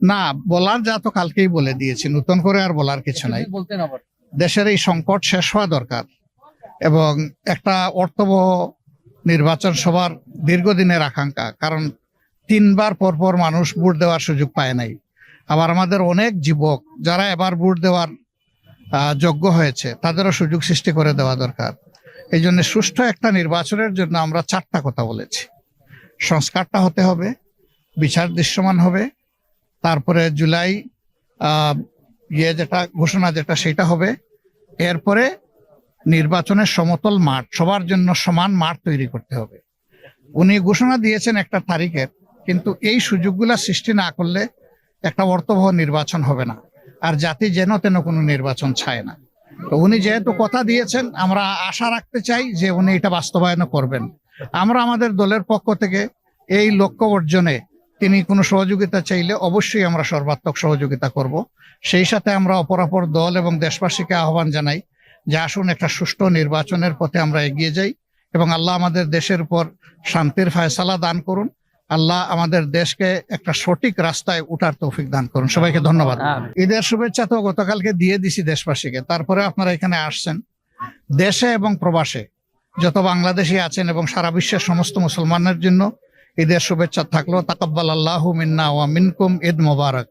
না, বলার যা তো কালকেই বলে দিয়েছি, নতুন করে আর বলার কিছু নাই। দেশের এই সংকট শেষ হওয়া দরকার এবং একটা অর্থবহ নির্বাচন সবার দীর্ঘদিনের আকাঙ্ক্ষা। কারণ 3বার পরপর মানুষ ভোট দেওয়ার সুযোগ পায় নাই। আবার আমাদের অনেক যুবক যারা এবার ভোট দেওয়ার যোগ্য হয়েছে, তাদেরও সুযোগ সৃষ্টি করে দেওয়া দরকার। এই জন্য সুষ্ঠু একটা নির্বাচনের জন্য আমরা 4টা কথা বলেছি। সংস্কারটা হতে হবে, বিচার দৃশ্যমান হবে, তারপরে জুলাই যেটা ঘোষণা যেটা সেটা হবে, এরপরে নির্বাচনের সমতল মাঠ, সবার জন্য সমান মাঠ তৈরি করতে হবে। উনি ঘোষণা দিয়েছেন একটা তারিখের, কিন্তু এই সুযোগগুলা সৃষ্টি না করলে একটা অর্থবহ নির্বাচন হবে না, আর জাতি যেন তেন কোনো নির্বাচন চায় না। তো উনি যেহেতু কথা দিয়েছেন, আমরা আশা রাখতে চাই যে উনি এটা বাস্তবায়ন করবেন। আমরা আমাদের দলের পক্ষ থেকে এই লক্ষ্য অর্জনে তিনি কোনো সহযোগিতা চাইলে অবশ্যই আমরা সর্বাত্মক সহযোগিতা করব। সেই সাথে আমরা অপরাপর দল এবং দেশবাসীকে আহ্বান জানাই যে আসুন একটা সুষ্ঠু নির্বাচনের পথে আমরা এগিয়ে যাই এবং আল্লাহ আমাদের দেশের উপর শান্তির ফয়সালা দান করুন। আল্লাহ আমাদের দেশকে একটা সঠিক রাস্তায় উঠার তৌফিক দান করুন। সবাইকে ধন্যবাদ। ঈদের শুভেচ্ছা তো গতকালকে দিয়ে দিছি দেশবাসীকে, তারপরে আপনারা এখানে আসছেন। দেশে এবং প্রবাসে যত বাংলাদেশি আছেন এবং সারা বিশ্বের সমস্ত মুসলমানের জন্য ঈদের শুভেচ্ছা থাকলো। তাকাব্বাল আল্লাহু মিন্না ওয়া মিনকুম, ঈদ মোবারক।